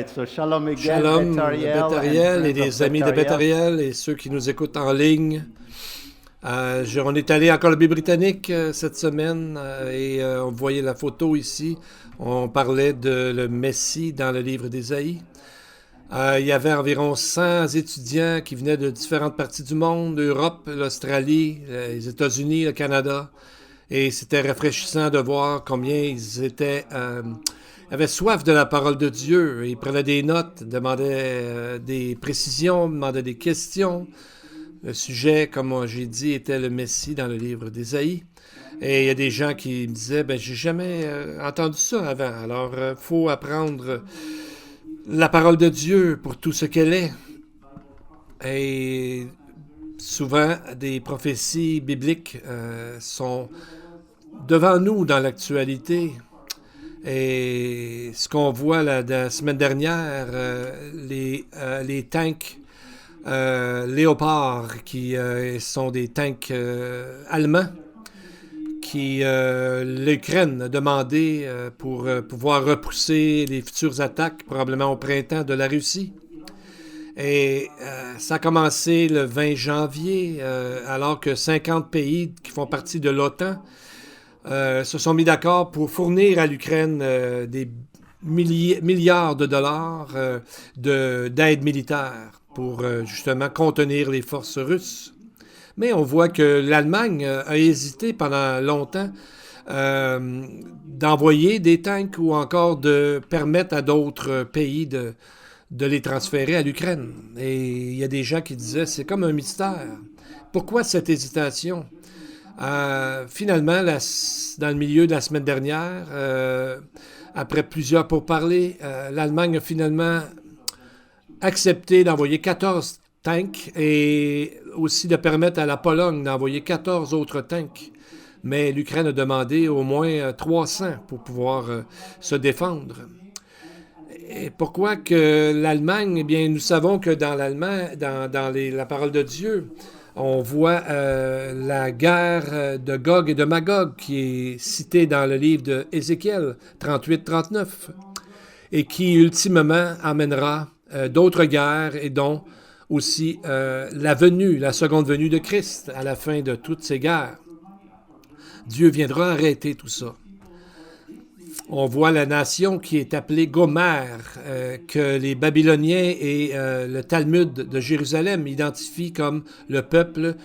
right, so shalom again, Shalom, Betariel and Béthariel et friends of les amis de Betariel. Béthariel et ceux qui nous écoutent en ligne. On est allé en Colombie-Britannique cette semaine et on voyait la photo ici. On parlait de le Messie dans le livre d'Ésaïe. Il y avait environ 100 étudiants qui venaient de différentes parties du monde, l'Europe, l'Australie, les États-Unis, le Canada. Et c'était rafraîchissant de voir combien ils avaient soif de la parole de Dieu. Ils prenaient des notes, demandaient des précisions, demandaient des questions. Le sujet, comme j'ai dit, était le Messie dans le livre d'Ésaïe. Et il y a des gens qui me disaient, j'ai jamais entendu ça avant. Alors, faut apprendre la parole de Dieu pour tout ce qu'elle est. Et souvent, des prophéties bibliques sont devant nous dans l'actualité. Et ce qu'on voit la semaine dernière, les tanks Léopard, qui sont des tanks allemands, qui l'Ukraine a demandé pour pouvoir repousser les futures attaques, probablement au printemps, de la Russie. Et ça a commencé le 20 janvier, alors que 50 pays qui font partie de l'OTAN se sont mis d'accord pour fournir à l'Ukraine des milliards de dollars d'aide militaire pour justement contenir les forces russes. Mais on voit que l'Allemagne a hésité pendant longtemps d'envoyer des tanks ou encore de permettre à d'autres pays de les transférer à l'Ukraine. Et il y a des gens qui disaient, c'est comme un mystère. Pourquoi cette hésitation? Finalement, dans le milieu de la semaine dernière, après plusieurs pourparlers, l'Allemagne a finalement accepté d'envoyer 14 tanks et aussi de permettre à la Pologne d'envoyer 14 autres tanks. Mais l'Ukraine a demandé au moins 300 pour pouvoir se défendre. Et pourquoi que l'Allemagne? Eh bien, nous savons que dans la parole de Dieu, on voit la guerre de Gog et de Magog qui est citée dans le livre d'Ézéchiel 38-39 et qui ultimement amènera d'autres guerres et dont aussi la seconde venue de Christ à la fin de toutes ces guerres. Dieu viendra arrêter tout ça. On voit la nation qui est appelée Gomère, que les Babyloniens et le Talmud de Jérusalem identifient comme le peuple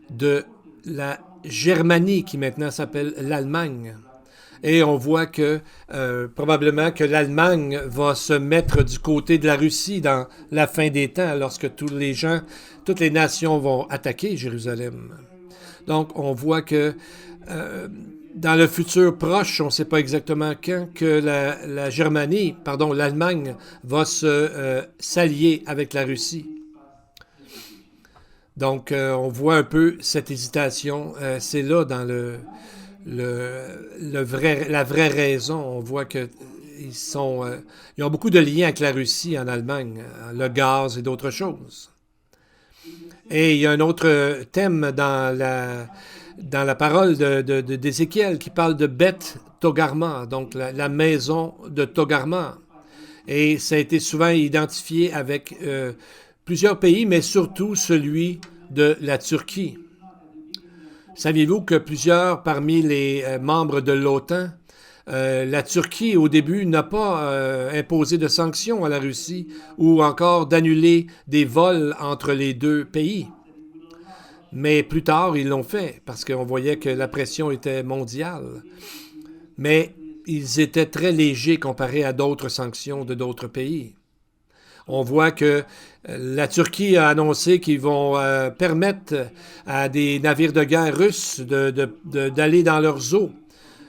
de la Germanie, qui maintenant s'appelle l'Allemagne. Et on voit que probablement que l'Allemagne va se mettre du côté de la Russie dans la fin des temps, lorsque toutes les nations vont attaquer Jérusalem. Donc on voit que dans le futur proche, on ne sait pas exactement quand, que l'Allemagne va s'allier avec la Russie. Donc, on voit un peu cette hésitation. C'est là dans la vraie raison. On voit que ils ont beaucoup de liens avec la Russie en Allemagne, le gaz et d'autres choses. Et il y a un autre thème dans la parole d'Ézéchiel qui parle de Beth Togarma, donc la maison de Togarma. Et ça a été souvent identifié avec plusieurs pays, mais surtout celui de la Turquie. Saviez-vous que plusieurs parmi les membres de l'OTAN, la Turquie, au début, n'a pas imposé de sanctions à la Russie ou encore d'annuler des vols entre les deux pays? Mais plus tard, ils l'ont fait parce qu'on voyait que la pression était mondiale. Mais ils étaient très légers comparés à d'autres sanctions de d'autres pays. On voit que la Turquie a annoncé qu'ils vont permettre à des navires de guerre russes d'aller dans leurs eaux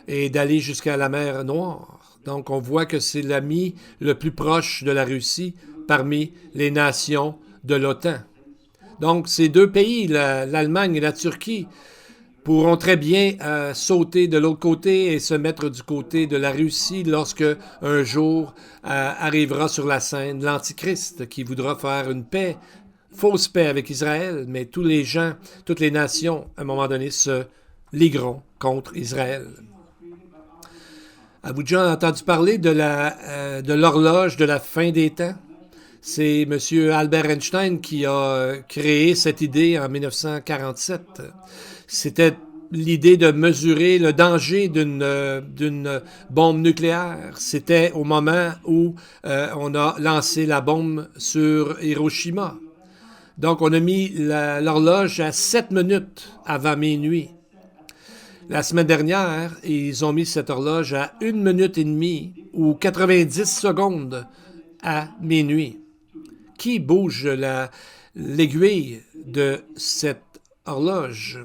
et d'aller jusqu'à la mer Noire. Donc on voit que c'est l'ami le plus proche de la Russie parmi les nations de l'OTAN. Donc, ces deux pays, l'Allemagne et la Turquie, pourront très bien sauter de l'autre côté et se mettre du côté de la Russie lorsque un jour arrivera sur la scène l'Antichrist qui voudra faire une fausse paix avec Israël, mais tous les gens, toutes les nations, à un moment donné, se ligueront contre Israël. Avez-vous déjà entendu parler de l'horloge de la fin des temps? C'est M. Albert Einstein qui a créé cette idée en 1947. C'était l'idée de mesurer le danger d'une bombe nucléaire. C'était au moment où on a lancé la bombe sur Hiroshima. Donc, on a mis l'horloge à 7 minutes avant minuit. La semaine dernière, ils ont mis cette horloge à 1 minute et demie ou 90 secondes à minuit. Qui bouge l'aiguille de cette horloge?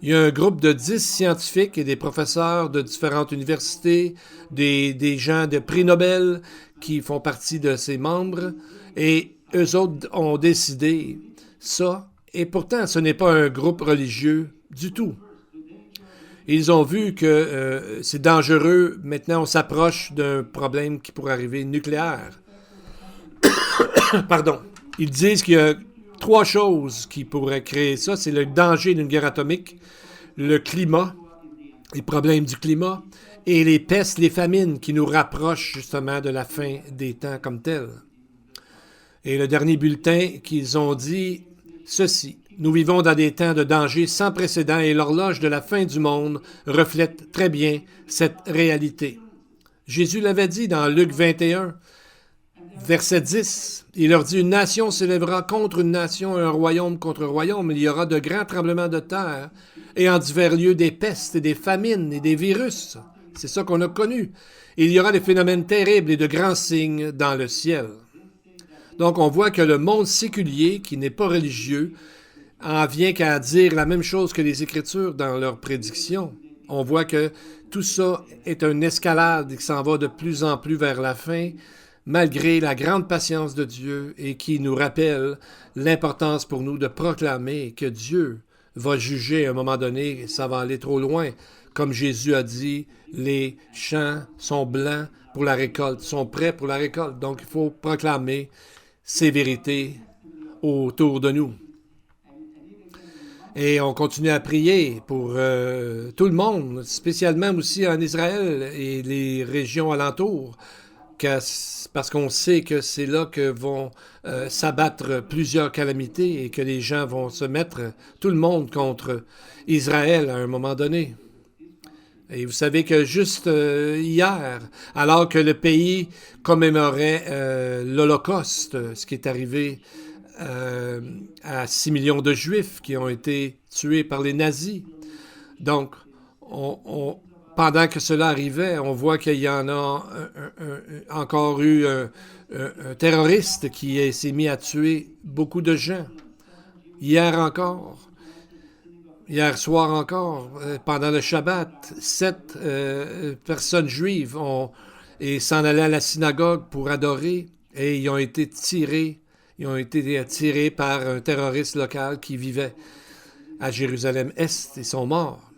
Il y a un groupe de 10 scientifiques et des professeurs de différentes universités, des gens de prix Nobel qui font partie de ces membres, et eux autres ont décidé ça. Et pourtant, ce n'est pas un groupe religieux du tout. Ils ont vu que c'est dangereux. Maintenant, on s'approche d'un problème qui pourrait arriver nucléaire. Pardon. Ils disent qu'il y a 3 choses qui pourraient créer ça. C'est le danger d'une guerre atomique, le climat, les problèmes du climat, et les pestes, les famines qui nous rapprochent justement de la fin des temps comme tel. Et le dernier bulletin qu'ils ont dit ceci. Nous vivons dans des temps de danger sans précédent et l'horloge de la fin du monde reflète très bien cette réalité. Jésus l'avait dit dans Luc 21, verset 10. Il leur dit, une nation s'élèvera contre une nation et un royaume contre un royaume. Il y aura de grands tremblements de terre et en divers lieux des pestes et des famines et des virus. C'est ça qu'on a connu. Il y aura des phénomènes terribles et de grands signes dans le ciel. Donc on voit que le monde séculier, qui n'est pas religieux, en vient qu'à dire la même chose que les Écritures dans leurs prédictions. On voit que tout ça est une escalade qui s'en va de plus en plus vers la fin, malgré la grande patience de Dieu et qui nous rappelle l'importance pour nous de proclamer que Dieu va juger à un moment donné, ça va aller trop loin. Comme Jésus a dit, les champs sont blancs pour la récolte, sont prêts pour la récolte. Donc il faut proclamer ces vérités autour de nous. Et on continue à prier pour tout le monde, spécialement aussi en Israël et les régions alentours, parce qu'on sait que c'est là que vont s'abattre plusieurs calamités et que les gens vont se mettre, tout le monde, contre Israël à un moment donné. Et vous savez que juste hier, alors que le pays commémorait l'Holocauste, ce qui est arrivé à 6 millions de Juifs qui ont été tués par les nazis. Donc, pendant que cela arrivait, on voit qu'il y en a encore eu un terroriste qui s'est mis à tuer beaucoup de gens. Hier soir encore, pendant le Shabbat, 7 personnes juives s'en allaient à la synagogue pour adorer et ils ont été tirés par un terroriste local qui vivait à Jérusalem-Est. Ils sont morts.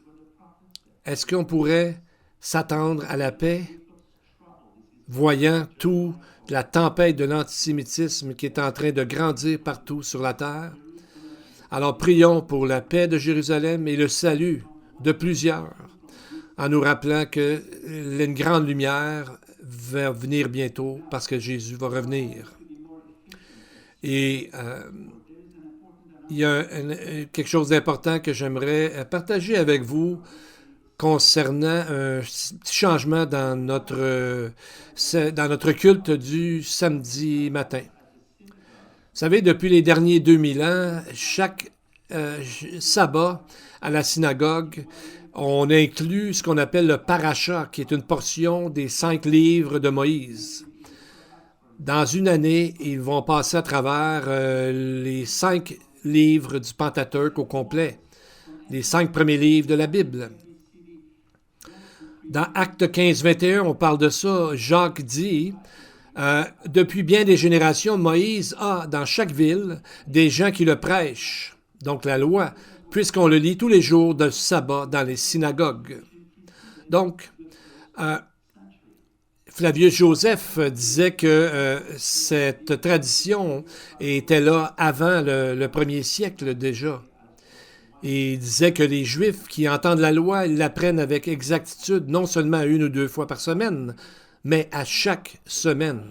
Est-ce qu'on pourrait s'attendre à la paix, voyant toute la tempête de l'antisémitisme qui est en train de grandir partout sur la terre? Alors prions pour la paix de Jérusalem et le salut de plusieurs, en nous rappelant qu'une grande lumière va venir bientôt parce que Jésus va revenir. Et il y a quelque chose d'important que j'aimerais partager avec vous concernant un petit changement dans notre culte du samedi matin. Vous savez, depuis les derniers 2000 ans, chaque sabbat à la synagogue, on inclut ce qu'on appelle le paracha, qui est une portion des 5 livres de Moïse. Dans une année, ils vont passer à travers les 5 livres du Pentateuque au complet, les 5 premiers livres de la Bible. Dans Actes 15-21, on parle de ça. Jacques dit, depuis bien des générations, Moïse a dans chaque ville des gens qui le prêchent, donc la loi, puisqu'on le lit tous les jours de sabbat dans les synagogues. Donc, Flavius Joseph disait que cette tradition était là avant le 1er siècle déjà. Et il disait que les Juifs qui entendent la loi, ils l'apprennent avec exactitude, non seulement 1 ou 2 fois par semaine, mais à chaque semaine.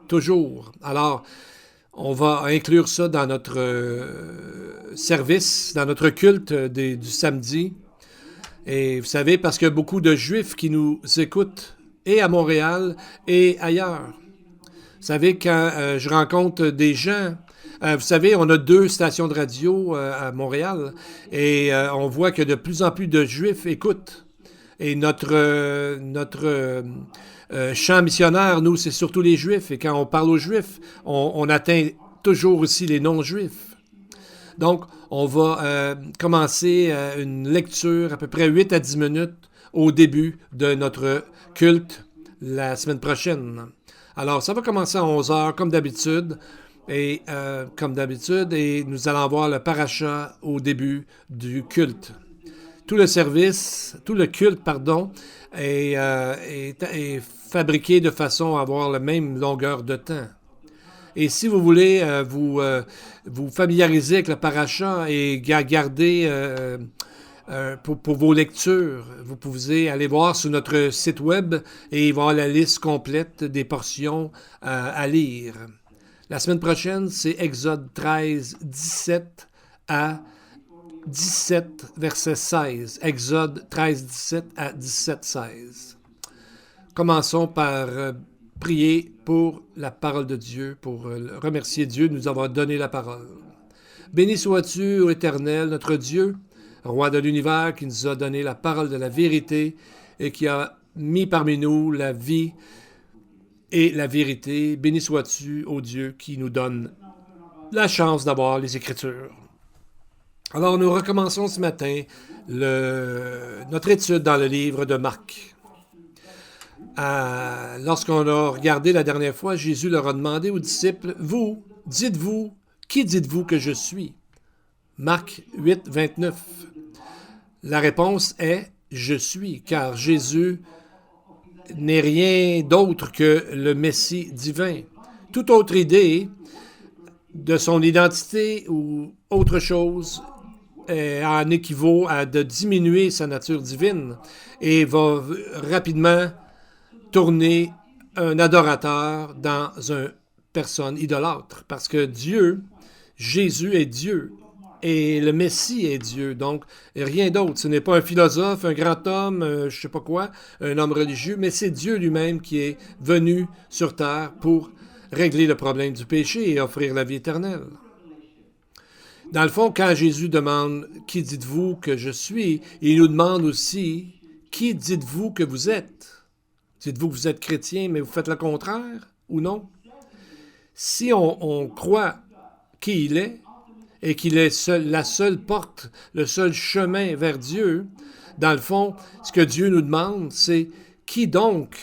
Toujours. Alors, on va inclure ça dans notre service, dans notre culte du samedi. Et vous savez, parce qu'il y a beaucoup de Juifs qui nous écoutent, et à Montréal, et ailleurs. Vous savez, quand je rencontre des gens, vous savez, on a 2 stations de radio à Montréal, et on voit que de plus en plus de Juifs écoutent. Et notre champ missionnaire, nous, c'est surtout les Juifs. Et quand on parle aux Juifs, on atteint toujours aussi les non-Juifs. Donc, on va commencer une lecture à peu près 8 à 10 minutes au début de notre culte la semaine prochaine. Alors, ça va commencer à 11 heures, comme d'habitude. Et nous allons voir le paracha au début du culte. Tout le culte, est fabriqué de façon à avoir la même longueur de temps. Et si vous voulez vous familiariser avec le paracha et garder pour vos lectures, vous pouvez aller voir sur notre site web et voir la liste complète des portions à lire. La semaine prochaine, c'est Exode 13, 17 à 17, verset 16. Exode 13, 17 à 17, 16. Commençons par prier pour la parole de Dieu, pour remercier Dieu de nous avoir donné la parole. Béni sois-tu, ô Éternel, notre Dieu, Roi de l'univers, qui nous a donné la parole de la vérité et qui a mis parmi nous la vie et la vérité. Béni sois-tu, ô Dieu, qui nous donne la chance d'avoir les Écritures. Alors, nous recommençons ce matin notre étude dans le livre de Marc. Lorsqu'on a regardé la dernière fois, Jésus leur a demandé aux disciples, qui dites-vous que je suis? Marc 8, 29. La réponse est, je suis, car Jésus n'est rien d'autre que le Messie divin. Toute autre idée de son identité ou autre chose en équivaut à de diminuer sa nature divine et va rapidement tourner un adorateur dans une personne idolâtre. Parce que Jésus est Dieu, et le Messie est Dieu, donc rien d'autre. Ce n'est pas un philosophe, un grand homme, je ne sais pas quoi, un homme religieux, mais c'est Dieu lui-même qui est venu sur terre pour régler le problème du péché et offrir la vie éternelle. Dans le fond, quand Jésus demande « Qui dites-vous que je suis ?», il nous demande aussi « Qui dites-vous que vous êtes ?» Dites-vous que vous êtes chrétien, mais vous faites le contraire ou non? Si on croit qui il est et qu'il est la seule porte, le seul chemin vers Dieu, dans le fond, ce que Dieu nous demande, c'est qui donc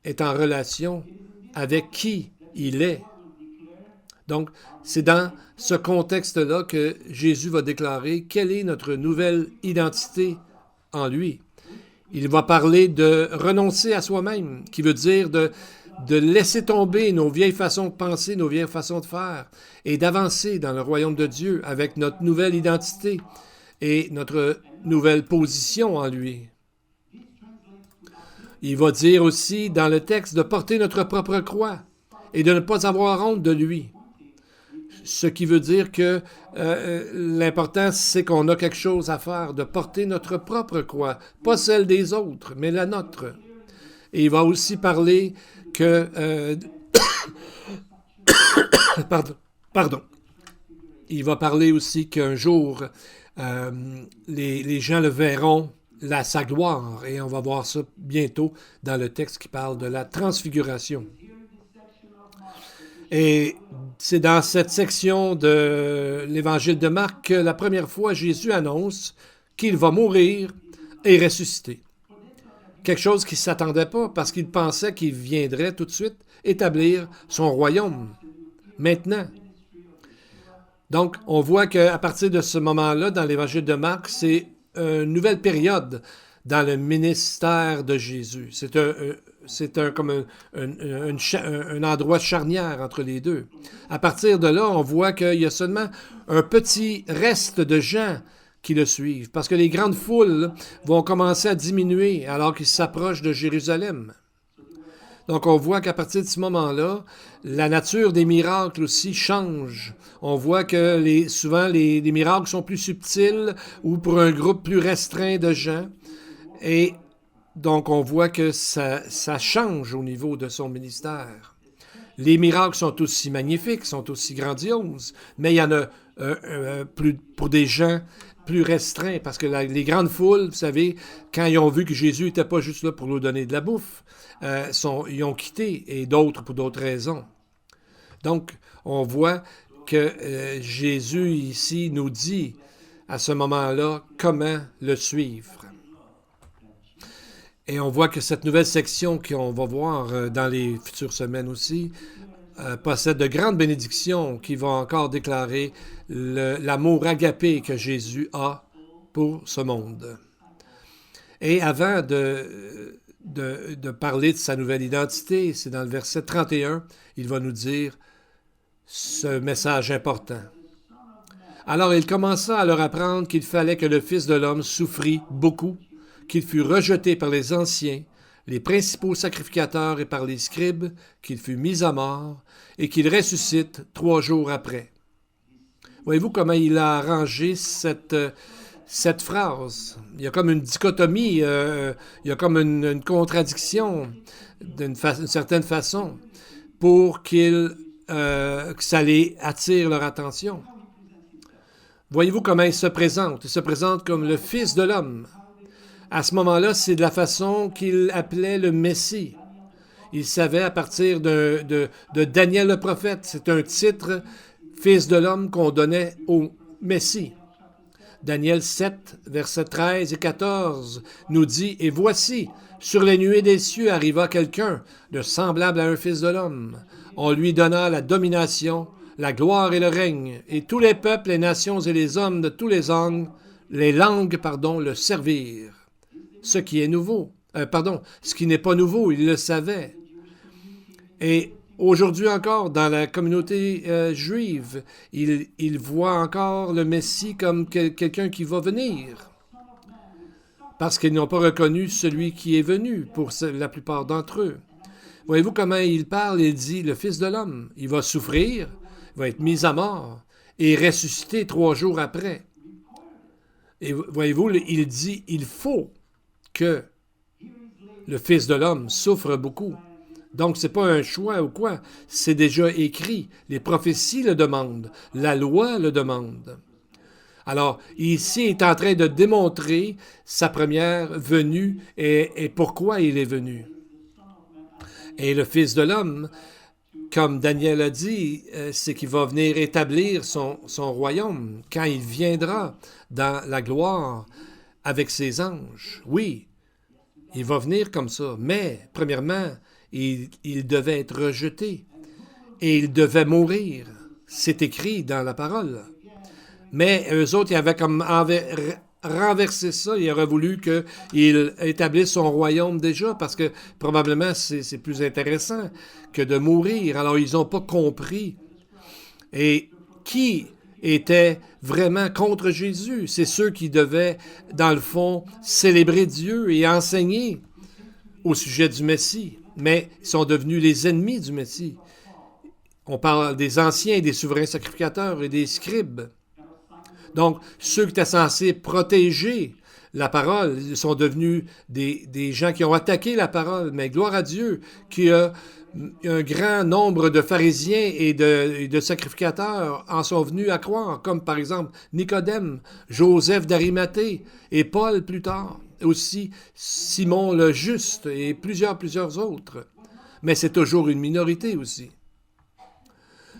est en relation avec qui il est. Donc, c'est dans ce contexte-là que Jésus va déclarer quelle est notre nouvelle identité en lui. Il va parler de renoncer à soi-même, qui veut dire de laisser tomber nos vieilles façons de penser, nos vieilles façons de faire, et d'avancer dans le royaume de Dieu avec notre nouvelle identité et notre nouvelle position en lui. Il va dire aussi dans le texte de porter notre propre croix et de ne pas avoir honte de lui. Ce qui veut dire que l'important, c'est qu'on a quelque chose à faire, de porter notre propre croix, pas celle des autres, mais la nôtre. Et il va aussi parler que... Pardon. Il va parler aussi qu'un jour, les gens le verront, sa gloire, et on va voir ça bientôt dans le texte qui parle de la transfiguration. Et c'est dans cette section de l'Évangile de Marc que la première fois Jésus annonce qu'il va mourir et ressusciter. Quelque chose qu'il ne s'attendait pas parce qu'il pensait qu'il viendrait tout de suite établir son royaume. Maintenant. Donc, on voit qu'à partir de ce moment-là, dans l'Évangile de Marc, c'est une nouvelle période dans le ministère de Jésus. C'est comme un endroit charnière entre les deux. À partir de là, on voit qu'il y a seulement un petit reste de gens qui le suivent, parce que les grandes foules vont commencer à diminuer alors qu'ils s'approchent de Jérusalem. Donc, on voit qu'à partir de ce moment-là, la nature des miracles aussi change. On voit que souvent, les miracles sont plus subtils ou pour un groupe plus restreint de gens. Et donc, on voit que ça change au niveau de son ministère. Les miracles sont aussi magnifiques, sont aussi grandioses, mais il y en a plus pour des gens plus restreints, parce que les grandes foules, vous savez, quand ils ont vu que Jésus n'était pas juste là pour nous donner de la bouffe, ils ont quitté, et d'autres pour d'autres raisons. Donc, on voit que Jésus ici nous dit à ce moment-là comment le suivre. Et on voit que cette nouvelle section qu'on va voir dans les futures semaines aussi possède de grandes bénédictions qui vont encore déclarer l'amour agapé que Jésus a pour ce monde. Et avant de parler de sa nouvelle identité, c'est dans le verset 31, il va nous dire ce message important. Alors il commença à leur apprendre qu'il fallait que le Fils de l'homme souffrit beaucoup, qu'il fût rejeté par les anciens, les principaux sacrificateurs et par les scribes, qu'il fût mis à mort, et qu'il ressuscite 3 jours après. Voyez-vous comment il a arrangé cette phrase? Il y a comme une dichotomie, il y a comme une contradiction d'une certaine façon pour que ça les attire leur attention. Voyez-vous comment il se présente? Il se présente comme le Fils de l'homme. À ce moment-là, c'est de la façon qu'il appelait le Messie. Il savait à partir de Daniel le prophète, c'est un titre, Fils de l'homme, qu'on donnait au Messie. Daniel 7, versets 13 et 14 nous dit « Et voici, sur les nuées des cieux arriva quelqu'un de semblable à un fils de l'homme. On lui donna la domination, la gloire et le règne, et tous les peuples, les nations et les hommes de tous les langues, le servirent. » Ce qui est nouveau. Ce qui n'est pas nouveau, il le savait. Et aujourd'hui encore, dans la communauté juive, il voit encore le Messie comme quelqu'un qui va venir. Parce qu'ils n'ont pas reconnu celui qui est venu pour la plupart d'entre eux. Voyez-vous comment il parle? Il dit, le Fils de l'homme, il va souffrir, il va être mis à mort et ressusciter 3 jours après. Et voyez-vous, il dit, il faut que le Fils de l'homme souffre beaucoup. Donc, ce n'est pas un choix ou quoi, c'est déjà écrit. Les prophéties le demandent, la loi le demande. Alors, ici, il est en train de démontrer sa première venue et pourquoi il est venu. Et le Fils de l'homme, comme Daniel a dit, c'est qu'il va venir établir son royaume quand il viendra dans la gloire avec ses anges. Oui, il va venir comme ça. Mais, premièrement, il devait être rejeté et il devait mourir. C'est écrit dans la parole. Mais eux autres, ils avaient comme renversé ça. Ils auraient voulu qu'il établisse son royaume déjà parce que probablement c'est plus intéressant que de mourir. Alors, ils n'ont pas compris. Et qui étaient vraiment contre Jésus? C'est ceux qui devaient, dans le fond, célébrer Dieu et enseigner au sujet du Messie. Mais ils sont devenus les ennemis du Messie. On parle des anciens et des souverains sacrificateurs et des scribes. Donc, ceux qui étaient censés protéger la parole, ils sont devenus des gens qui ont attaqué la parole. Mais gloire à Dieu, qui a un grand nombre de pharisiens et de sacrificateurs en sont venus à croire, comme par exemple Nicodème, Joseph d'Arimathée et Paul plus tard, aussi Simon le Juste et plusieurs autres. Mais c'est toujours une minorité aussi.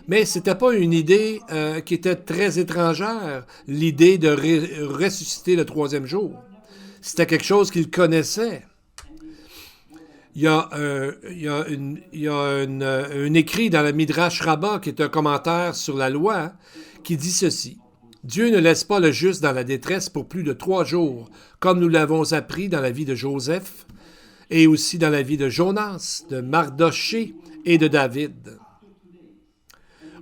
Mais ce n'était pas une idée qui était très étrangère, l'idée de ressusciter le 3e jour. C'était quelque chose qu'ils connaissaient. Il y a un écrit dans le Midrash Rabbah, qui est un commentaire sur la loi, qui dit ceci. « Dieu ne laisse pas le juste dans la détresse pour plus de 3 jours, comme nous l'avons appris dans la vie de Joseph et aussi dans la vie de Jonas, de Mardoché et de David. »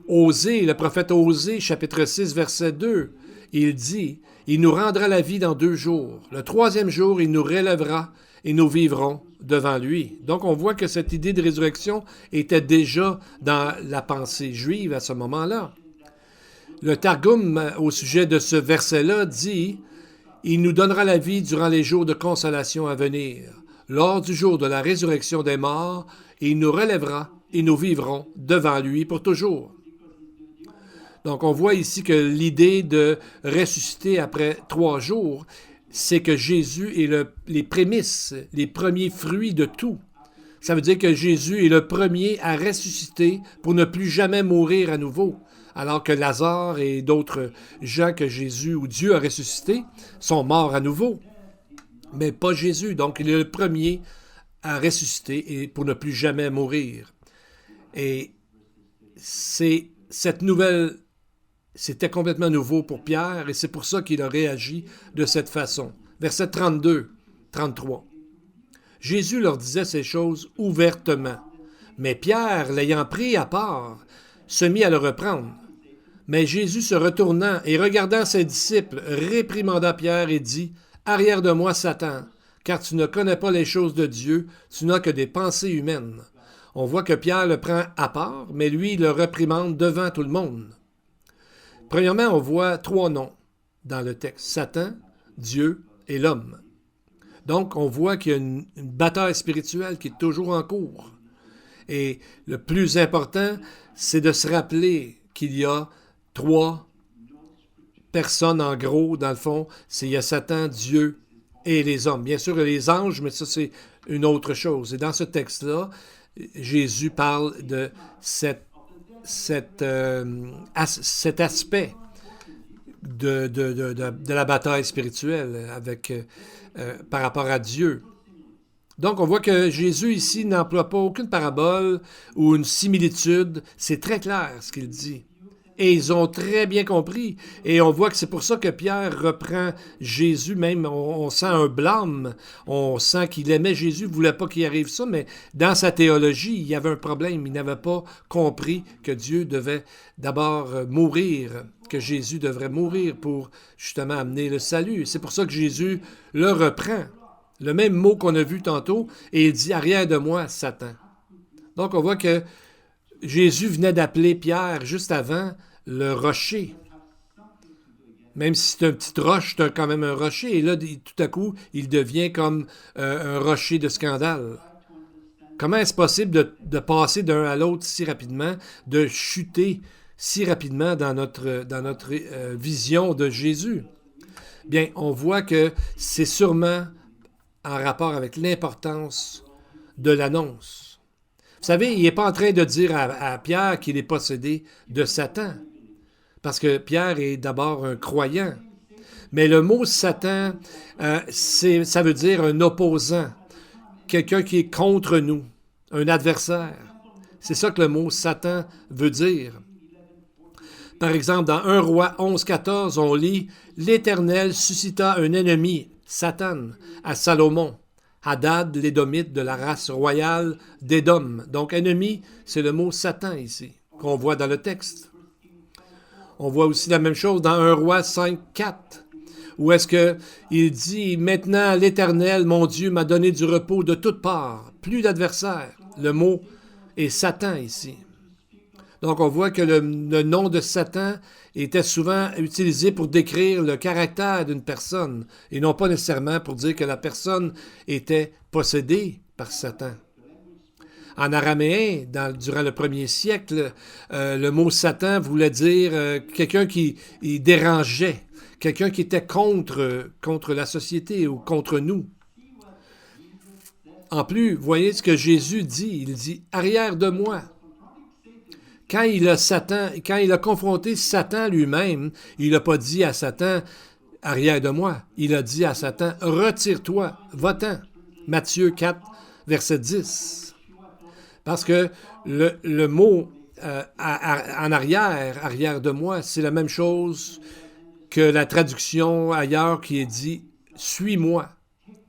Osée, le prophète Osée, chapitre 6, verset 2, Il dit, il nous rendra la vie dans 2 jours. Le 3e jour, il nous relèvera et nous vivrons devant lui. Donc, on voit que cette idée de résurrection était déjà dans la pensée juive à ce moment-là. Le Targum, au sujet de ce verset-là, dit « Il nous donnera la vie durant les jours de consolation à venir. Lors du jour de la résurrection des morts, il nous relèvera et nous vivrons devant lui pour toujours. » Donc, on voit ici que l'idée de ressusciter après 3 jours, c'est que Jésus est les prémices, les premiers fruits de tout. Ça veut dire que Jésus est le premier à ressusciter pour ne plus jamais mourir à nouveau, alors que Lazare et d'autres gens que Jésus ou Dieu a ressuscités sont morts à nouveau, mais pas Jésus. Donc, il est le premier à ressusciter et pour ne plus jamais mourir. Et c'est cette nouvelle. C'était complètement nouveau pour Pierre et c'est pour ça qu'il a réagi de cette façon. Verset 32, 33. Jésus leur disait ces choses ouvertement. Mais Pierre, l'ayant pris à part, se mit à le reprendre. Mais Jésus se retournant et regardant ses disciples, réprimanda Pierre et dit, « Arrière de moi, Satan, car tu ne connais pas les choses de Dieu, tu n'as que des pensées humaines. » On voit que Pierre le prend à part, mais lui, il le réprimande devant tout le monde. Premièrement, on voit 3 noms dans le texte, Satan, Dieu et l'homme. Donc, on voit qu'il y a une bataille spirituelle qui est toujours en cours. Et le plus important, c'est de se rappeler qu'il y a 3 personnes en gros, dans le fond, il y a Satan, Dieu et les hommes. Bien sûr, il y a les anges, mais ça, c'est une autre chose. Et dans ce texte-là, Jésus parle de cet aspect de la bataille spirituelle par rapport à Dieu. Donc, on voit que Jésus, ici, n'emploie pas aucune parabole ou une similitude. C'est très clair ce qu'il dit. Et ils ont très bien compris. Et on voit que c'est pour ça que Pierre reprend Jésus, même on sent un blâme, on sent qu'il aimait Jésus, il ne voulait pas qu'il arrive ça, mais dans sa théologie, il y avait un problème. Il n'avait pas compris que Dieu devait d'abord mourir, que Jésus devrait mourir pour justement amener le salut. C'est pour ça que Jésus le reprend. Le même mot qu'on a vu tantôt, et il dit « Arrière de moi, Satan ». Donc on voit que Jésus venait d'appeler Pierre juste avant le rocher. Même si c'est une petite roche, c'est quand même un rocher. Et là, tout à coup, il devient comme un rocher de scandale. Comment est-ce possible de passer d'un à l'autre si rapidement, de chuter si rapidement dans notre vision de Jésus? Bien, on voit que c'est sûrement en rapport avec l'importance de l'annonce. Vous savez, il n'est pas en train de dire à Pierre qu'il est possédé de Satan, parce que Pierre est d'abord un croyant. Mais le mot Satan, ça veut dire un opposant, quelqu'un qui est contre nous, un adversaire. C'est ça que le mot Satan veut dire. Par exemple, dans 1 Roi 11-14, on lit « L'Éternel suscita un ennemi, Satan, à Salomon. Hadad, l'Édomite de la race royale d'Édom. » Donc, ennemi, c'est le mot Satan ici, qu'on voit dans le texte. On voit aussi la même chose dans 1 Roi 5-4, où est-ce qu'il dit « Maintenant, l'Éternel, mon Dieu, m'a donné du repos de toutes parts, plus d'adversaires. » Le mot est Satan ici. Donc, on voit que le nom de Satan était souvent utilisé pour décrire le caractère d'une personne et non pas nécessairement pour dire que la personne était possédée par Satan. En araméen, durant le 1er siècle, le mot Satan voulait dire quelqu'un qui dérangeait, quelqu'un qui était contre la société ou contre nous. En plus, voyez ce que Jésus dit. Il dit « Arrière de moi ». Quand il a confronté Satan lui-même, il n'a pas dit à Satan « Arrière de moi ». Il a dit à Satan « Retire-toi, va-t'en ». Matthieu 4, verset 10. Parce que le mot en arrière de moi, c'est la même chose que la traduction ailleurs qui est dit « Suis-moi ».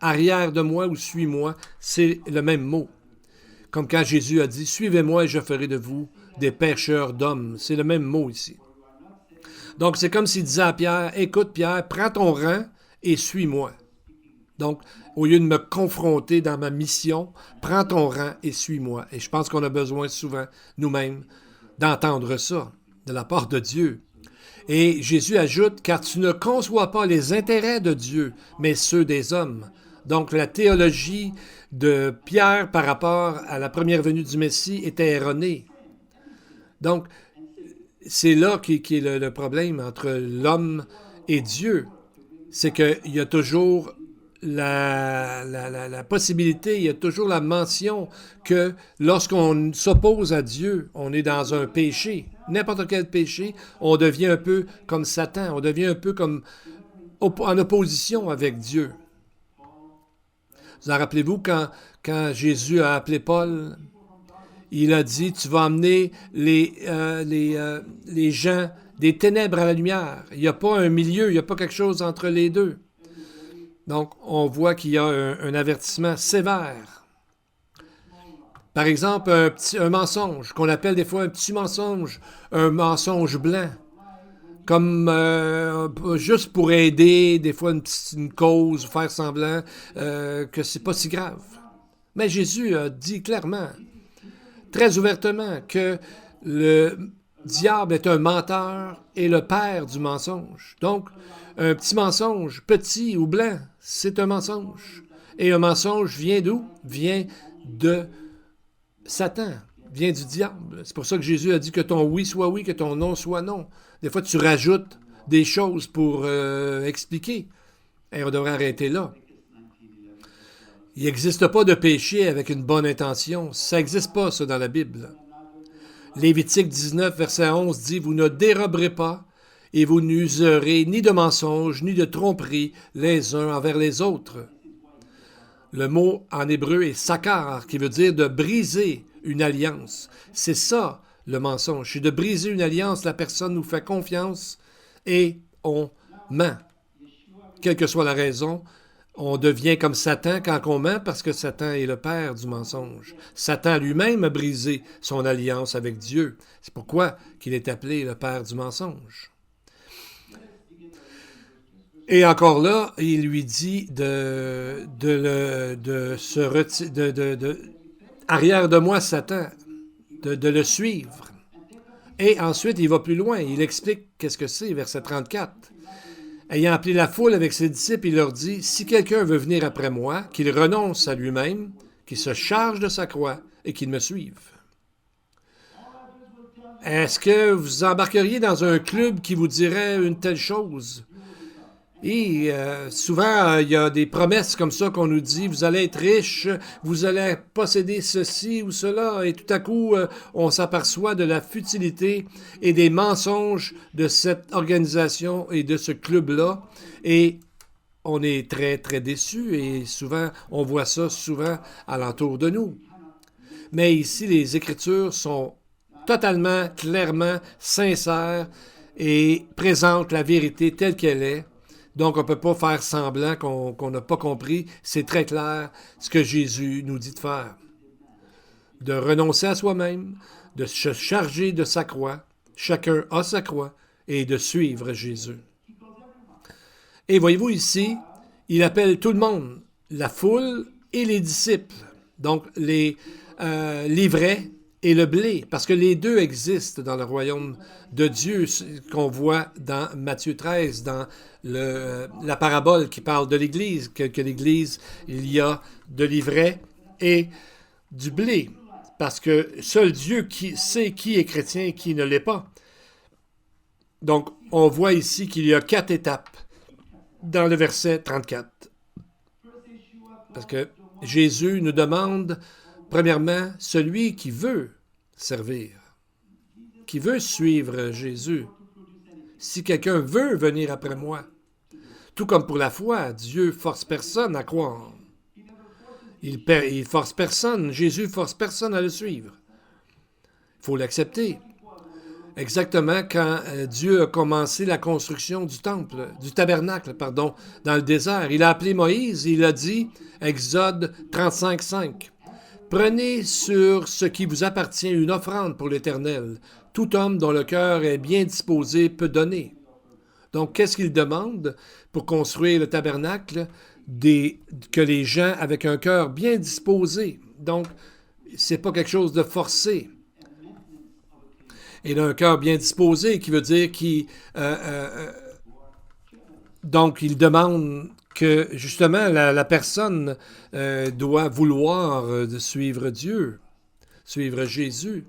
Arrière de moi ou suis-moi, c'est le même mot. Comme quand Jésus a dit « Suivez-moi et je ferai de vous des pêcheurs d'hommes ». C'est le même mot ici. Donc, c'est comme s'il disait à Pierre, écoute Pierre, prends ton rang et suis-moi. Donc, au lieu de me confronter dans ma mission, prends ton rang et suis-moi. Et je pense qu'on a besoin souvent, nous-mêmes, d'entendre ça de la part de Dieu. Et Jésus ajoute, car tu ne conçois pas les intérêts de Dieu, mais ceux des hommes. Donc, la théologie de Pierre par rapport à la première venue du Messie était erronée. Donc, c'est là qui est le problème entre l'homme et Dieu. C'est qu'il y a toujours la possibilité, il y a toujours la mention que lorsqu'on s'oppose à Dieu, on est dans un péché. N'importe quel péché, on devient un peu comme Satan, on devient un peu comme en opposition avec Dieu. Vous en rappelez-vous quand Jésus a appelé Paul, il a dit, tu vas emmener les gens des ténèbres à la lumière. Il n'y a pas un milieu, il n'y a pas quelque chose entre les deux. Donc, on voit qu'il y a un avertissement sévère. Par exemple, un mensonge, qu'on appelle des fois un petit mensonge, un mensonge blanc, comme juste pour aider des fois une cause, faire semblant que c'est pas si grave. Mais Jésus a dit clairement, très ouvertement, que le diable est un menteur et le père du mensonge. Donc, un petit mensonge, petit ou blanc, c'est un mensonge. Et un mensonge vient d'où? Vient de Satan, vient du diable. C'est pour ça que Jésus a dit que ton oui soit oui, que ton non soit non. Des fois, tu rajoutes des choses pour expliquer. Et on devrait arrêter là. Il n'existe pas de péché avec une bonne intention. Ça n'existe pas, ça, dans la Bible. Lévitique 19, verset 11 dit « Vous ne déroberez pas et vous n'userez ni de mensonges ni de tromperies les uns envers les autres. » Le mot en hébreu est sakar, qui veut dire de briser une alliance. C'est ça, le mensonge. C'est de briser une alliance. La personne nous fait confiance et on ment. Quelle que soit la raison, on devient comme Satan quand on ment parce que Satan est le père du mensonge. Satan lui-même a brisé son alliance avec Dieu. C'est pourquoi qu'il est appelé le père du mensonge. Et encore là, il lui dit arrière de moi, Satan, de le suivre. Et ensuite, il va plus loin. Il explique qu'est-ce que c'est, verset 34. Ayant appelé la foule avec ses disciples, il leur dit, « Si quelqu'un veut venir après moi, qu'il renonce à lui-même, qu'il se charge de sa croix et qu'il me suive. » Est-ce que vous embarqueriez dans un club qui vous dirait une telle chose? Et souvent, il y a des promesses comme ça qu'on nous dit, vous allez être riche, vous allez posséder ceci ou cela, et tout à coup, on s'aperçoit de la futilité et des mensonges de cette organisation et de ce club-là, et on est très, très déçus, et souvent, on voit ça souvent alentour de nous. Mais ici, les Écritures sont totalement, clairement, sincères et présentent la vérité telle qu'elle est. Donc, on ne peut pas faire semblant qu'on n'a pas compris. C'est très clair ce que Jésus nous dit de faire. De renoncer à soi-même, de se charger de sa croix. Chacun a sa croix et de suivre Jésus. Et voyez-vous ici, il appelle tout le monde, la foule et les disciples. Donc, les vrais et le blé, parce que les deux existent dans le royaume de Dieu, qu'on voit dans Matthieu 13, dans la parabole qui parle de l'Église, que l'Église, il y a de l'ivraie et du blé, parce que seul Dieu sait qui est chrétien et qui ne l'est pas. Donc, on voit ici qu'il y a 4 étapes dans le verset 34. Parce que Jésus nous demande, premièrement, celui qui veut servir, qui veut suivre Jésus. Si quelqu'un veut venir après moi, tout comme pour la foi, Dieu force personne à croire. Il force personne, Jésus force personne à le suivre. Il faut l'accepter. Exactement quand Dieu a commencé la construction du tabernacle, dans le désert. Il a appelé Moïse, il a dit, Exode 35:5. Prenez sur ce qui vous appartient une offrande pour l'Éternel. Tout homme dont le cœur est bien disposé peut donner. Donc, qu'est-ce qu'il demande pour construire le tabernacle? Que les gens avec un cœur bien disposé. Donc, c'est pas quelque chose de forcé. Et d'un cœur bien disposé, qui veut dire donc, il demande que, justement, la personne doit vouloir de suivre Dieu, suivre Jésus.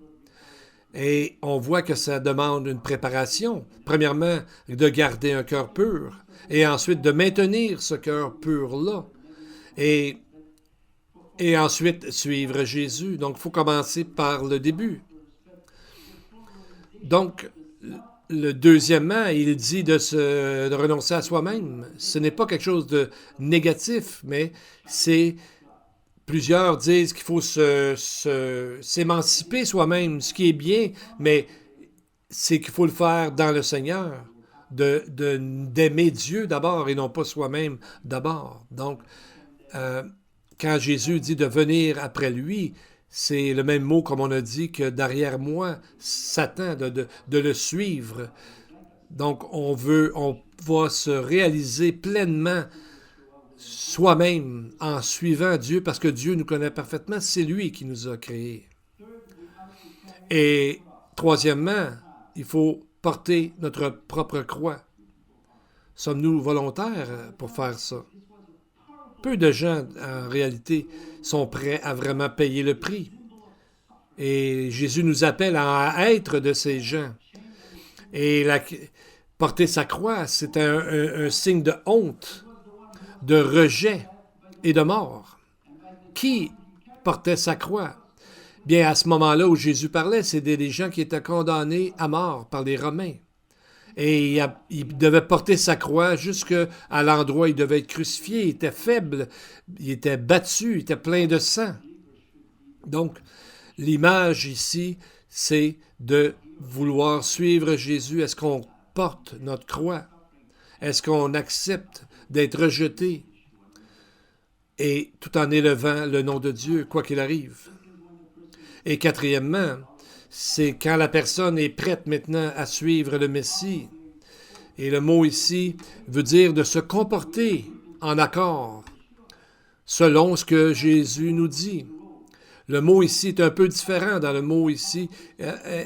Et on voit que ça demande une préparation. Premièrement, de garder un cœur pur. Et ensuite, de maintenir ce cœur pur-là. Et ensuite, suivre Jésus. Donc, il faut commencer par le début. Donc, deuxièmement, il dit de renoncer à soi-même. Ce n'est pas quelque chose de négatif, mais c'est... Plusieurs disent qu'il faut s'émanciper soi-même, ce qui est bien, mais c'est qu'il faut le faire dans le Seigneur, d'aimer Dieu d'abord et non pas soi-même d'abord. Donc, quand Jésus dit de venir après lui, c'est le même mot comme on a dit que derrière moi, Satan, de le suivre. Donc, on va se réaliser pleinement soi-même en suivant Dieu, parce que Dieu nous connaît parfaitement, c'est lui qui nous a créés. Et troisièmement, il faut porter notre propre croix. Sommes-nous volontaires pour faire ça? Peu de gens, en réalité, sont prêts à vraiment payer le prix. Et Jésus nous appelle à être de ces gens. Et porter sa croix, c'est un signe de honte, de rejet et de mort. Qui portait sa croix? Bien, à ce moment-là où Jésus parlait, c'était des gens qui étaient condamnés à mort par les Romains. Et il devait porter sa croix jusqu'à l'endroit où il devait être crucifié. Il était faible, il était battu, il était plein de sang. Donc, l'image ici, c'est de vouloir suivre Jésus. Est-ce qu'on porte notre croix? Est-ce qu'on accepte d'être rejeté, et tout en élevant le nom de Dieu, quoi qu'il arrive? Et quatrièmement, c'est quand la personne est prête maintenant à suivre le Messie. Et le mot ici veut dire de se comporter en accord, selon ce que Jésus nous dit. Le mot ici est un peu différent. Dans le mot ici,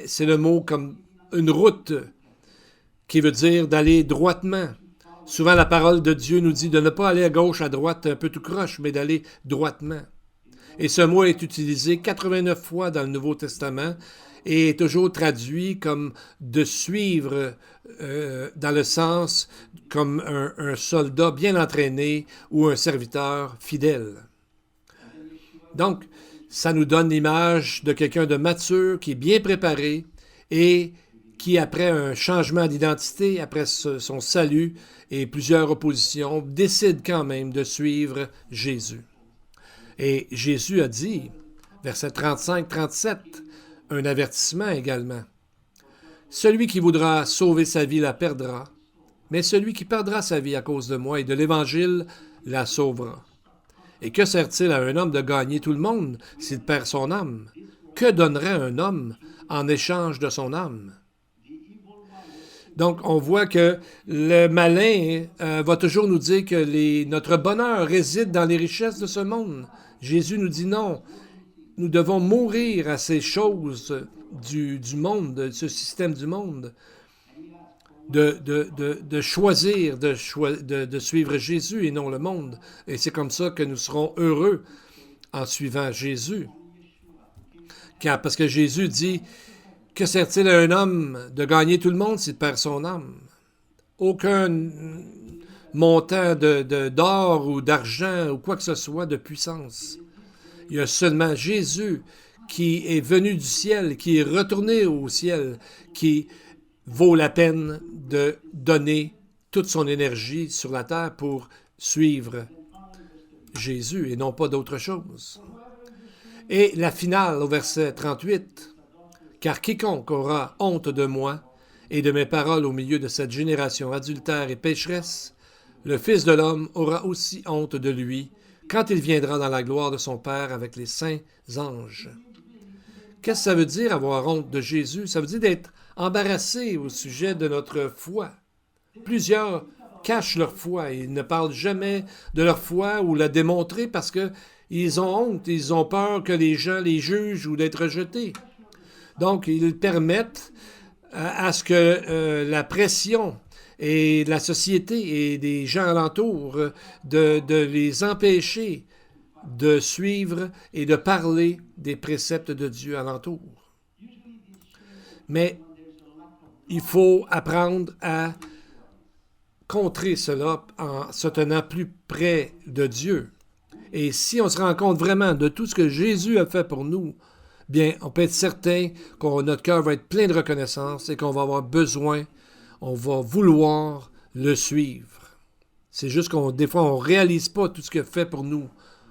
c'est le mot comme une route, qui veut dire d'aller droitement. Souvent, la parole de Dieu nous dit de ne pas aller à gauche, à droite, un peu tout croche, mais d'aller droitement. Et ce mot est utilisé 89 fois dans le Nouveau Testament et est toujours traduit comme de suivre, dans le sens comme un soldat bien entraîné ou un serviteur fidèle. Donc, ça nous donne l'image de quelqu'un de mature, qui est bien préparé et qui, après un changement d'identité, après son salut et plusieurs oppositions, décide quand même de suivre Jésus. Et Jésus a dit, verset 35-37, un avertissement également. Celui qui voudra sauver sa vie la perdra, mais celui qui perdra sa vie à cause de moi et de l'Évangile la sauvera. Et que sert-il à un homme de gagner tout le monde s'il perd son âme? Que donnerait un homme en échange de son âme? Donc, on voit que le malin va toujours nous dire que notre bonheur réside dans les richesses de ce monde. Jésus nous dit non. Nous devons mourir à ces choses du monde, de ce système du monde, de choisir de suivre Jésus et non le monde. Et c'est comme ça que nous serons heureux en suivant Jésus. Parce que Jésus dit, que sert-il à un homme de gagner tout le monde s'il perd son âme? Aucun montant d'or ou d'argent ou quoi que ce soit de puissance. Il y a seulement Jésus qui est venu du ciel, qui est retourné au ciel, qui vaut la peine de donner toute son énergie sur la terre pour suivre Jésus et non pas d'autre chose. Et la finale au verset 38, « Car quiconque aura honte de moi et de mes paroles au milieu de cette génération adultère et pécheresse, le Fils de l'homme aura aussi honte de lui quand il viendra dans la gloire de son Père avec les saints anges. » Qu'est-ce que ça veut dire avoir honte de Jésus? Ça veut dire d'être embarrassé au sujet de notre foi. Plusieurs cachent leur foi. Ils ne parlent jamais de leur foi ou la démontrer parce que ils ont honte, ils ont peur que les gens les jugent ou d'être rejetés. Donc, ils permettent à ce que la pression et de la société et des gens alentour de les empêcher de suivre et de parler des préceptes de Dieu alentour. Mais il faut apprendre à contrer cela en se tenant plus près de Dieu. Et si on se rend compte vraiment de tout ce que Jésus a fait pour nous, bien, on peut être certain que notre cœur va être plein de reconnaissance et qu'on va avoir besoin, on va vouloir le suivre. C'est juste qu'on des fois, on ne réalise pas tout ce qu'il a fait pour nous.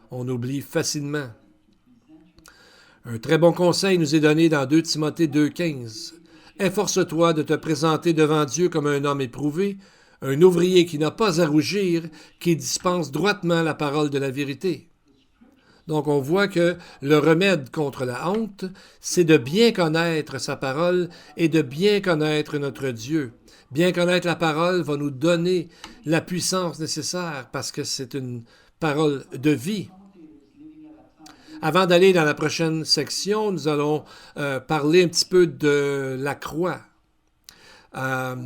On oublie facilement. Un très bon conseil nous est donné dans 2 Timothée 2,15. « Efforce-toi de te présenter devant Dieu comme un homme éprouvé, un ouvrier qui n'a pas à rougir, qui dispense droitement la parole de la vérité. » Donc, on voit que le remède contre la honte, c'est de bien connaître sa parole et de bien connaître notre Dieu. Bien connaître la parole va nous donner la puissance nécessaire parce que c'est une parole de vie. Avant d'aller dans la prochaine section, nous allons parler un petit peu de la croix. Il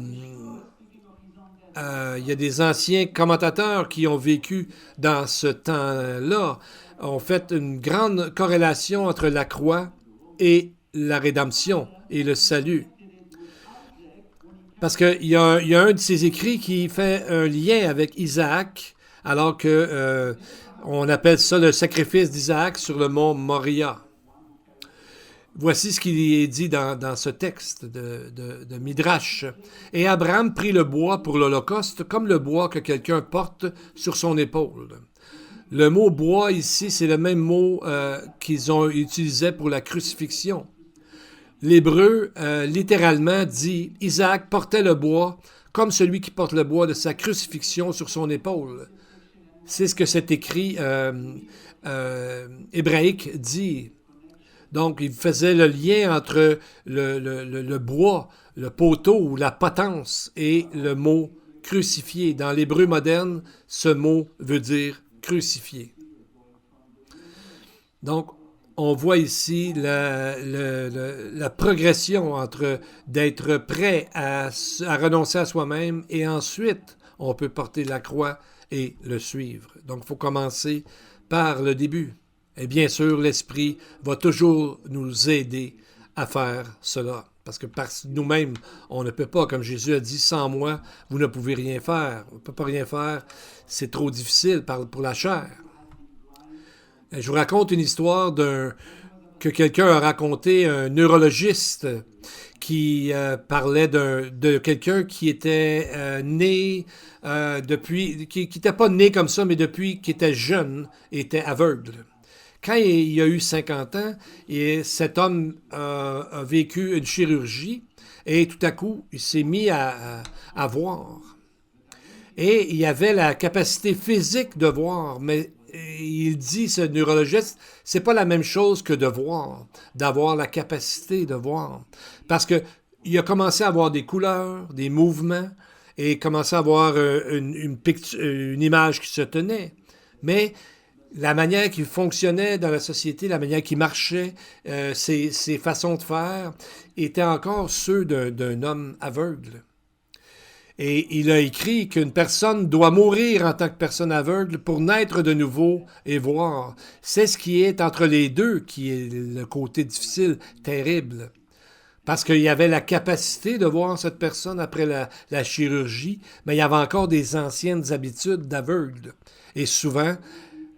y a des anciens commentateurs qui ont vécu dans ce temps-là, ont fait une grande corrélation entre la croix et la rédemption et le salut. Parce qu'il y a un de ses écrits qui fait un lien avec Isaac, alors que on appelle ça le sacrifice d'Isaac sur le mont Moria. Voici ce qui est dit dans ce texte de Midrash. « Et Abraham prit le bois pour l'Holocauste comme le bois que quelqu'un porte sur son épaule. » Le mot « bois » ici, c'est le même mot qu'ils ont utilisé pour la crucifixion. L'hébreu, littéralement, dit « Isaac portait le bois comme celui qui porte le bois de sa crucifixion sur son épaule. » C'est ce que cet écrit hébraïque dit. Donc, il faisait le lien entre le bois, le poteau ou la potence et le mot crucifié. Dans l'hébreu moderne, ce mot veut dire crucifié. Donc, on voit ici la progression entre d'être prêt à renoncer à soi-même et ensuite, on peut porter la croix et le suivre. Donc, il faut commencer par le début. Et bien sûr, l'Esprit va toujours nous aider à faire cela. Parce que par nous-mêmes, on ne peut pas, comme Jésus a dit, sans moi, vous ne pouvez rien faire. On ne peut pas rien faire, c'est trop difficile pour la chair. Et je vous raconte une histoire que quelqu'un a raconté, un neurologiste qui parlait de quelqu'un qui était né qui n'était pas né comme ça, mais depuis qu'il était jeune, était aveugle. Quand il a eu 50 ans, cet homme a vécu une chirurgie et tout à coup, il s'est mis à voir. Et il avait la capacité physique de voir, mais il dit, ce neurologiste, c'est pas la même chose que de voir, d'avoir la capacité de voir. Parce que il a commencé à avoir des couleurs, des mouvements, et commencé à avoir une image qui se tenait. Mais la manière qu'il fonctionnait dans la société, la manière qu'il marchait, ses façons de faire, étaient encore ceux d'un homme aveugle. Et il a écrit qu'une personne doit mourir en tant que personne aveugle pour naître de nouveau et voir. C'est ce qui est entre les deux qui est le côté difficile, terrible. Parce qu'il y avait la capacité de voir cette personne après la chirurgie, mais il y avait encore des anciennes habitudes d'aveugle. Et souvent,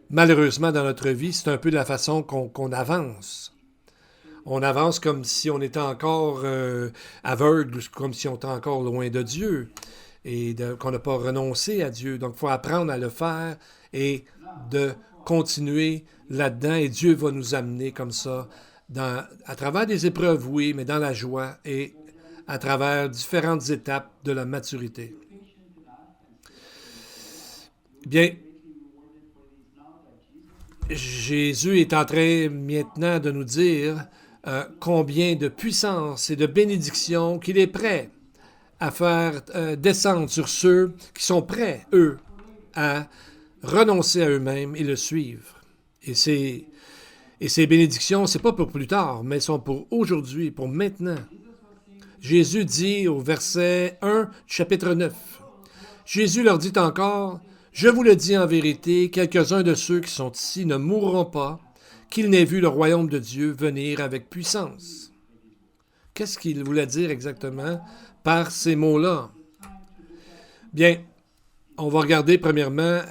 malheureusement, dans notre vie, c'est un peu la façon qu'on avance. On avance comme si on était encore aveugle, comme si on était encore loin de Dieu et qu'on n'a pas renoncé à Dieu. Donc, il faut apprendre à le faire et de continuer là-dedans. Et Dieu va nous amener comme ça, à travers des épreuves, oui, mais dans la joie et à travers différentes étapes de la maturité. Bien, Jésus est en train maintenant de nous dire combien de puissance et de bénédiction qu'il est prêt à faire descendre sur ceux qui sont prêts, eux, à renoncer à eux-mêmes et le suivre. Et ces bénédictions, c'est pas pour plus tard, mais sont pour aujourd'hui, pour maintenant. Jésus dit au verset 1 du chapitre 9, Jésus leur dit encore, « Je vous le dis en vérité, quelques-uns de ceux qui sont ici ne mourront pas, qu'ils n'aient vu le royaume de Dieu venir avec puissance. » Qu'est-ce qu'il voulait dire exactement par ces mots-là? Bien, on va regarder premièrement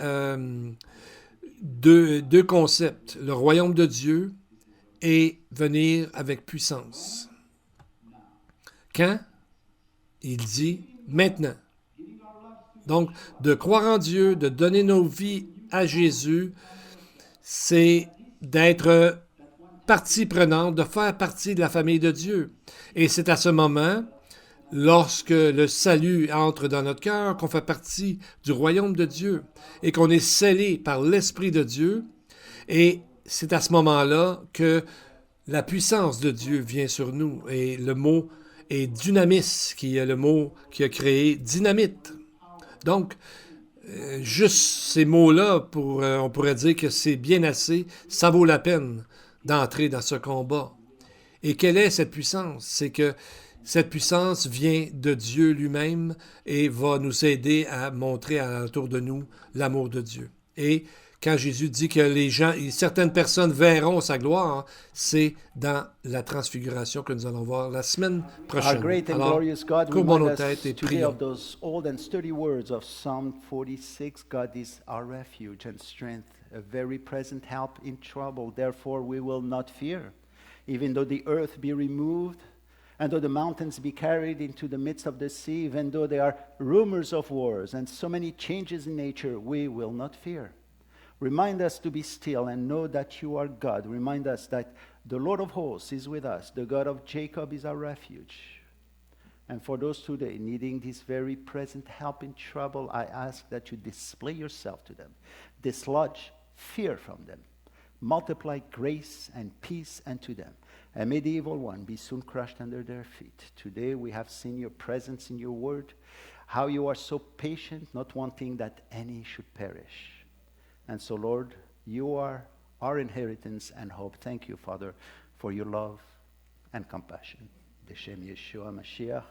deux concepts, le royaume de Dieu et venir avec puissance. Quand? Il dit maintenant. Donc, de croire en Dieu, de donner nos vies à Jésus, c'est d'être partie prenante, de faire partie de la famille de Dieu. Et c'est à ce moment, lorsque le salut entre dans notre cœur, qu'on fait partie du royaume de Dieu et qu'on est scellé par l'Esprit de Dieu. Et c'est à ce moment-là que la puissance de Dieu vient sur nous. Et le mot est dynamis, qui est le mot qui a créé dynamite. Donc, juste ces mots-là, on pourrait dire que c'est bien assez, ça vaut la peine d'entrer dans ce combat. Et quelle est cette puissance? C'est que cette puissance vient de Dieu lui-même et va nous aider à montrer autour de nous l'amour de Dieu. Et quand Jésus dit que certaines personnes verront sa gloire, c'est dans la transfiguration que nous allons voir la semaine prochaine. Our great and Alors, glorious God, courbons remind nos us têtes et today prions. of those old and sturdy words of Psalm 46. God is our refuge and strength, a very present help in trouble. Therefore we will not fear. Even though the earth be removed, and though the mountains be carried into the midst of the sea, even though there are rumors of wars and so many changes in nature, we will not fear. Remind us to be still and know that you are God. Remind us that the Lord of hosts is with us. The God of Jacob is our refuge. And for those today needing this very present help in trouble, I ask that you display yourself to them. Dislodge fear from them. Multiply grace and peace unto them. And may the evil one be soon crushed under their feet. Today we have seen your presence in your word, how you are so patient, not wanting that any should perish. And so, Lord, you are our inheritance and hope. Thank you, Father, for your love and compassion. B'Shem Yeshua Mashiach.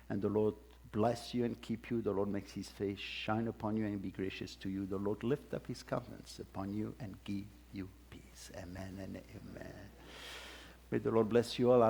And the Lord bless you and keep you. The Lord makes his face shine upon you and be gracious to you. The Lord lift up his countenance upon you and give you peace. Amen and amen. May the Lord bless you all.